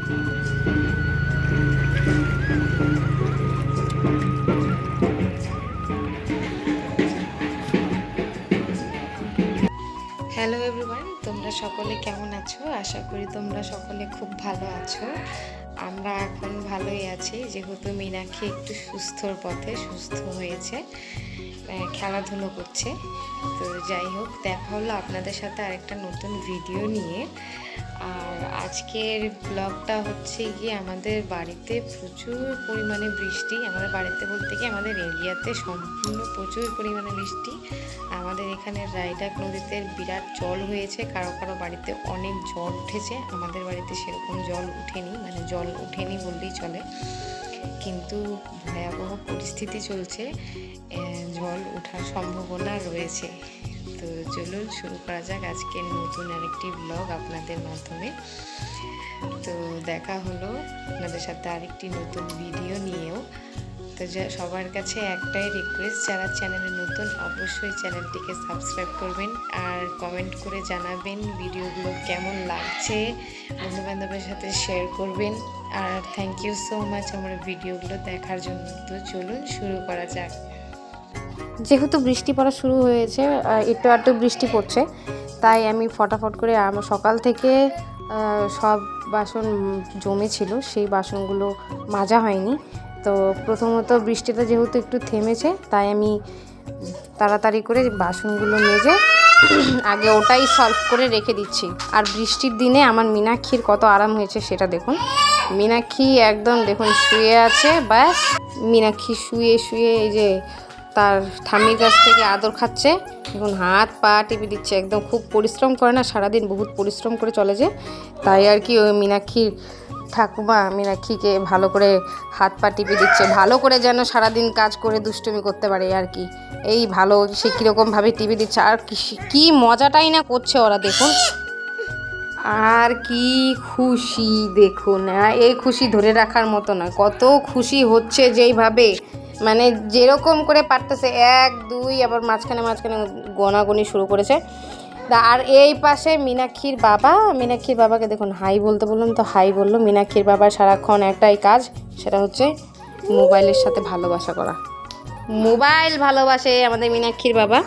Hello everyone, তোমরা সকলে কেমন আছো? আশা করি তোমরা সকলে খুব ভালো আছো। আমরা এখন ভালোই আছি, যেহেতু মীনাক্ষী একটু সুস্থর পথে সুস্থ হয়েছে, খেলাধুলো করছে। তো যাই হোক, দেখা হলো আপনাদের সাথে আরেকটা নতুন ভিডিও নিয়ে। আর আজকের ব্লগটা হচ্ছে গিয়ে আমাদের বাড়িতে প্রচুর পরিমাণে বৃষ্টি। আমাদের বাড়িতে বলতে গিয়ে আমাদের এরিয়াতে সম্পূর্ণ প্রচুর পরিমাণে বৃষ্টি। আমাদের এখানে রায়ডাক নদীতে বিরাট জল হয়েছে, কারো কারো বাড়িতে অনেক জল উঠেছে। আমাদের বাড়িতে সেরকম জল উঠেনি, মানে জল উঠেনি বললেই চলে, কিন্তু ভয়াবহ পরিস্থিতি চলছে, জল ওঠার সম্ভাবনা রয়েছে। তো চলুন শুরু করা যাক আজকের নতুন আরেকটি ব্লগ আপনাদের মাধ্যমে। তো দেখা হলো আপনাদের সাথে আরেকটি নতুন ভিডিও নিয়েও। তো সবার কাছে একটাই রিকোয়েস্ট, যারা চ্যানেলে নতুন অবশ্যই চ্যানেলটিকে সাবস্ক্রাইব করবেন আর কমেন্ট করে জানাবেন ভিডিওগুলো কেমন লাগছে, বন্ধুবান্ধবের সাথে শেয়ার করবেন। আর থ্যাংক ইউ সো মাচ আমার ভিডিওগুলো দেখার জন্য। তো চলুন শুরু করা যাক। যেহেতু বৃষ্টি পড়া শুরু হয়েছে, একটু আধটু বৃষ্টি পড়ছে, তাই আমি ফটাফট করে আমার সকাল থেকে সব বাসন জমেছিল, সেই বাসনগুলো মাজা হয়নি। তো প্রথমত বৃষ্টিটা যেহেতু একটু থেমেছে, তাই আমি তাড়াতাড়ি করে বাসনগুলো মেজে আগে ওটাই সলভ করে রেখে দিচ্ছি। আর বৃষ্টির দিনে আমার মীনাক্ষীর কত আরাম হয়েছে সেটা দেখুন। মীনাক্ষী একদম দেখুন শুয়ে আছে, ব্যাস মীনাক্ষী শুয়ে শুয়ে এই যে তার ঠাম্মির কাছ থেকে আদর খাচ্ছে, এখন হাত পা টিপে দিচ্ছে। একদম খুব পরিশ্রম করে না, সারাদিন বহুত পরিশ্রম করে চলে যে, তাই আর কি ওই মীনাক্ষীর ঠাকুমা মীনাক্ষীকে ভালো করে হাত পা টিপে দিচ্ছে, ভালো করে যেন সারাদিন কাজ করে দুষ্টুমি করতে পারে আর কি। এই ভালো সে কীরকমভাবে টিপে দিচ্ছে, আর কি মজাটাই না করছে ওরা দেখুন। আর কি খুশি দেখুন, এই খুশি ধরে রাখার মতো না, কত খুশি হচ্ছে যেইভাবে, মানে যেরকম করে পারতেছে, 1 2 আবার মাঝখানে মাঝখানে গোনাগুনি শুরু করেছে। আর এই পাশে মীনাক্ষীর বাবাকে দেখুন হাই বলতে বললাম তো হাই বললো। মীনাক্ষীর বাবার সারাক্ষণ একটাই কাজ, সেটা হচ্ছে মোবাইলের সাথে ভালোবাসা করা। মোবাইল ভালোবাসে আমাদের মীনাক্ষীর বাবা,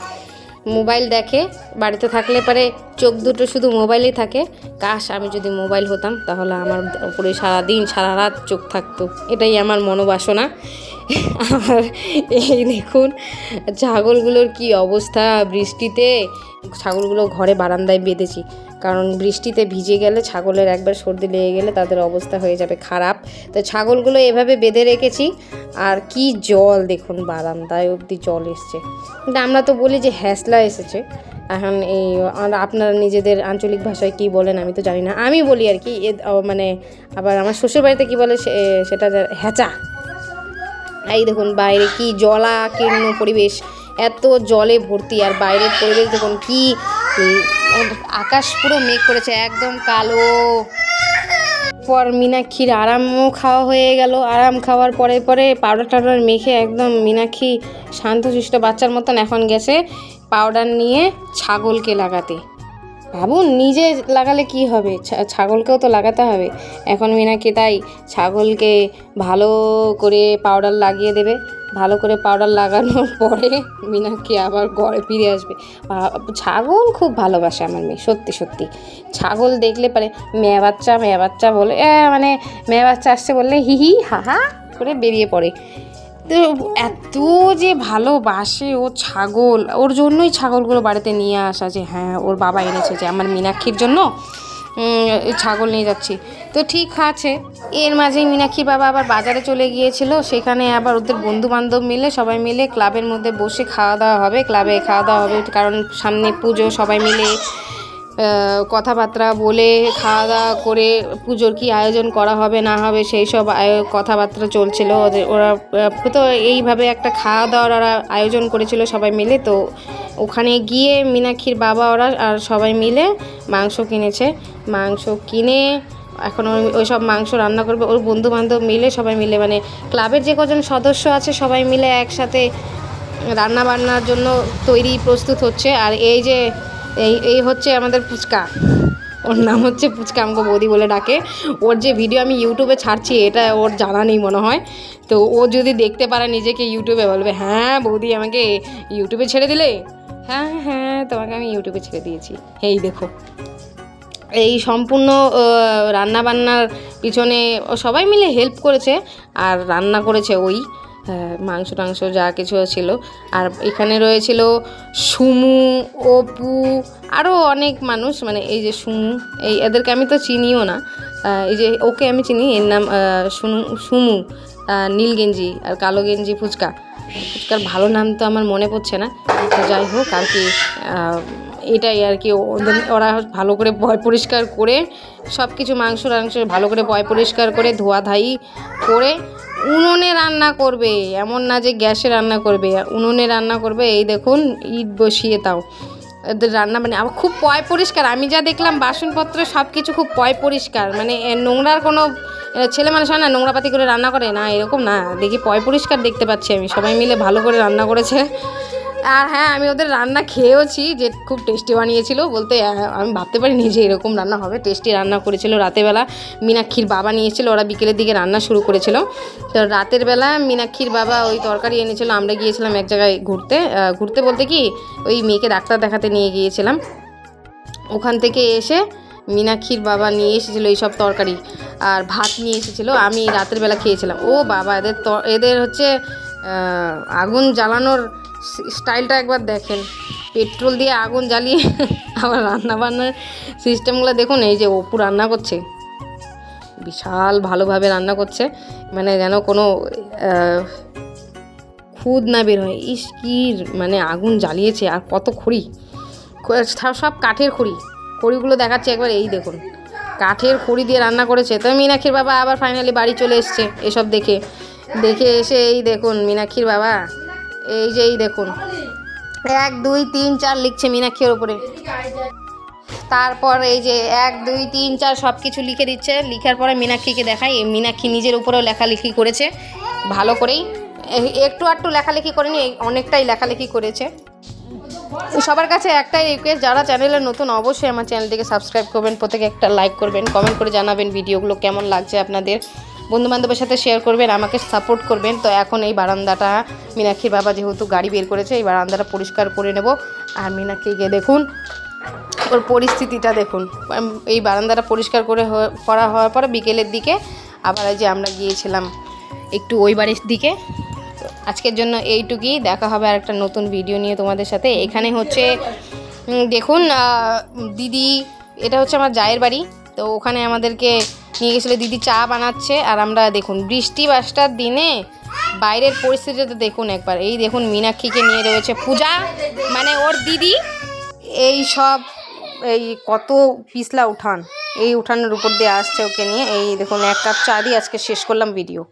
মোবাইল দেখে, বাড়িতে থাকলে পরে চোখ দুটো শুধু মোবাইলেই থাকে। কাশ আমি যদি মোবাইল হতাম, তাহলে আমার উপরে সারাদিন সারা রাত চোখ থাকতো, এটাই আমার মনোবাসনা। আর এই দেখুন ছাগলগুলোর কি অবস্থা বৃষ্টিতে। ছাগলগুলো ঘরে বারান্দায় বেঁধেছি, কারণ বৃষ্টিতে ভিজে গেলে ছাগলের একবার সর্দি লেগে গেলে তাদের অবস্থা হয়ে যাবে খারাপ। তো ছাগলগুলো এভাবে বেঁধে রেখেছি। আর কি জল দেখুন, বারান্দায় অবধি জল এসছে। কিন্তু আমরা তো বলি যে হ্যাসলা এসেছে। এখন এই আপনারা নিজেদের আঞ্চলিক ভাষায় কি বলেন আমি তো জানি না, আমি বলি আর কি, মানে আবার আমার শ্বশুর বাড়িতে কী বলে সেটা হ্যাচা। এই দেখুন বাইরে কি জলাকীর্ণ পরিবেশ, এত জলে ভর্তি। আর বাইরের পরিবেশ দেখুন কি, আকাশ পুরো মেঘ করেছে একদম কালো। পর মীনাক্ষীর আরামও খাওয়া হয়ে গেল, আরাম খাওয়ার পরে পরে পাউডার টাউডার মেখে একদম মীনাক্ষী শান্তশিষ্ট বাচ্চার মতন এখন গেছে পাউডার নিয়ে ছাগলকে লাগাতে। ভাবুন নিজে লাগালে কি হবে, ছাগলকেও তো লাগাতে হবে। এখন মীনাক্ষী তাই ছাগলকে ভালো করে পাউডার লাগিয়ে দেবে। ভালো করে পাউডার লাগানোর পরে মীনাক্ষী আবার ঘরে ফিরে আসবে। ছাগল খুব ভালোবাসে আমার মেয়ে, সত্যি সত্যি। ছাগল দেখলে পারে মেয়ে বাচ্চা বলে, মানে মেয়ে বাচ্চা আসছে বললে হি হি হা হা করে বেরিয়ে পড়ে। তো এত যে ভালোবাসে ও ছাগল, ওর জন্যই ছাগলগুলো বাড়িতে নিয়ে আসা, যে হ্যাঁ ওর বাবা এনেছে যে আমার মীনাক্ষীর জন্য ছাগল নিয়ে যাচ্ছি। তো ঠিক আছে, এর মাঝেই মীনাক্ষীর বাবা আবার বাজারে চলে গিয়েছিল, সেখানে আবার ওদের বন্ধু বান্ধব মিলে সবাই মিলে ক্লাবের মধ্যে বসে খাওয়া দাওয়া হবে, ক্লাবে খাওয়া দাওয়া হবে, কারণ সামনে পুজো। সবাই মিলে কথাবার্তা বলে খাওয়া দাওয়া করে পুজোর কি আয়োজন করা হবে না হবে সেই সব কথাবার্তা চলছিল ওরা। তো এইভাবে একটা খাওয়া দাওয়ার ওরা আয়োজন করেছিল সবাই মিলে। তো ওখানে গিয়ে মীনাক্ষীর বাবা ওরা আর সবাই মিলে মাংস কিনেছে। মাংস কিনে এখন ওই সব মাংস রান্না করবে ওর বন্ধু বান্ধব মিলে, সবাই মিলে, মানে ক্লাবের যে কজন সদস্য আছে সবাই মিলে একসাথে রান্না বান্নার জন্য প্রস্তুত হচ্ছে। আর এই যে এই হচ্ছে আমাদের ফুচকা। ওর নাম হচ্ছে পুচকা, আমাকে বৌদি বলে ডাকে। ওর যে ভিডিও আমি ইউটিউবে ছাড়ছি এটা ওর জানা নেই মনে হয়। তো ও যদি দেখতে পারে নিজেকে ইউটিউবে বলবে, হ্যাঁ বৌদি আমাকে ইউটিউবে ছেড়ে দিলে। হ্যাঁ হ্যাঁ, তোমাকে আমি ইউটিউবে ছেড়ে দিয়েছি। এই দেখো, এই সম্পূর্ণ রান্নাবান্নার পিছনে সবাই মিলে হেল্প করেছে, আর রান্না করেছে ওই মাংস টাংস যা কিছু ছিল। আর এখানে রয়েছিল সুমু, অপু, আরও অনেক মানুষ, মানে এই যে সুমু, এই এদেরকে আমি তো চিনিও না, এই যে ওকে আমি চিনি, এর নাম সুমু, নীল গেঞ্জি আর কালো গেঞ্জি ফুচকা। ফুচকার ভালো নাম তো আমার মনে পড়ছে না, তো যাই হোক আর কি, এটাই আর কি। ওরা ভালো করে পয় পরিষ্কার করে সব কিছু মাংস ভালো করে পয় পরিষ্কার করে ধোয়াধাই করে উনুনে রান্না করবে, এমন না যে গ্যাসে রান্না করবে, উনুনে রান্না করবে। এই দেখুন ইট বসিয়ে, তাও এদের রান্না মানে আবার খুব পয় পরিষ্কার। আমি যা দেখলাম বাসনপত্র সব কিছু খুব পয় পরিষ্কার, মানে নোংরার কোনো ছেলে মানুষ হয় না নোংরাপাতি করে রান্না করে না, এরকম না, দেখি পয় পরিষ্কার দেখতে পাচ্ছি আমি। সবাই মিলে ভালো করে রান্না করেছে। আর হ্যাঁ, আমি ওদের রান্না খেয়েওছি, যে খুব টেস্টি বানিয়েছিল, বলতে আমি ভাবতে পারিনি যে এরকম রান্না হবে। টেস্টি রান্না করেছিল। রাতেরবেলা মীনাক্ষীর বাবা নিয়েছিল, ওরা বিকেলের দিকে রান্না শুরু করেছিল। তো রাতের বেলা মীনাক্ষীর বাবা ওই তরকারি এনেছিল। আমরা গিয়েছিলাম এক জায়গায় ঘুরতে বলতে কি, ওই মেয়েকে ডাক্তার দেখাতে নিয়ে গিয়েছিলাম। ওখান থেকে এসে মীনাক্ষীর বাবা নিয়ে এসেছিলো এইসব তরকারি, আর ভাত নিয়ে এসেছিলো। আমি রাতের বেলা খেয়েছিলাম। ও বাবা, এদের হচ্ছে আগুন জ্বালানোর স্টাইলটা একবার দেখেন, পেট্রোল দিয়ে আগুন জ্বালিয়ে আবার রান্নাবান্নার সিস্টেমগুলো দেখুন। এই যে অপু রান্না করছে, বিশাল ভালোভাবে রান্না করছে, মানে যেন কোনো খুদ না বের হয়। ইস কি মানে আগুন জ্বালিয়েছে, আর কত খড়ি, সব কাঠের খড়িগুলো দেখাচ্ছে একবার। এই দেখুন, কাঠের খড়ি দিয়ে রান্না করেছে। তো মীনাক্ষীর বাবা আবার ফাইনালি বাড়ি চলে এসছে এসব দেখে এসে। এই দেখুন মীনাক্ষীর বাবা, এই দেখুন 1 2 3 4 লিখছে মীনাক্ষীর ওপরে। তারপর এই যে 1 2 3 4 সব কিছু লিখে দিচ্ছে। লিখার পরে মীনাক্ষীকে দেখাই, মীনাক্ষী নিজের উপরেও লেখালেখি করেছে ভালো করেই। একটু আধটু লেখালেখি করেনি, অনেকটাই লেখালেখি করেছে। সবার কাছে একটাই রিকোয়েস্ট, যারা চ্যানেলে নতুন অবশ্যই আমার চ্যানেলটিকে সাবস্ক্রাইব করবেন, প্রত্যেকে একটা লাইক করবেন, কমেন্ট করে জানাবেন ভিডিওগুলো কেমন লাগছে আপনাদের, বন্ধুবান্ধবের সাথে শেয়ার করবেন, আমাকে সাপোর্ট করবেন। তো এখন এই বারান্দাটা মীনাক্ষীর বাবা যেহেতু গাড়ি বের করেছে, এই বারান্দাটা পরিষ্কার করে নেব। আর মীনাক্ষীকে দেখুন, ওর পরিস্থিতিটা দেখুন। এই বারান্দাটা পরিষ্কার করা হওয়ার পরে বিকেলের দিকে আবার এই যে আমরা গিয়েছিলাম একটু ওই বাড়ির দিকে। আজকের জন্য এইটুকুই, দেখা হবে আর একটা নতুন ভিডিও নিয়ে তোমাদের সাথে। এখানে হচ্ছে দেখুন দিদি, এটা হচ্ছে আমার জায়ের বাড়ি, তো ওখানে আমাদেরকে নিয়ে গেছিলো দিদি, চা বানাচ্ছে। আর আমরা দেখুন বৃষ্টি বাসটার দিনে বাইরের পরিস্থিতিটা দেখুন একবার। এই দেখুন মীনাক্ষীকে নিয়ে রয়েছে পূজা, মানে ওর দিদি। এই সব এই কত পিছলা উঠান, এই উঠানের উপর দিয়ে আসছে ওকে নিয়ে। এই দেখুন 1 কাপ চা দিয়ে আজকে শেষ করলাম ভিডিও।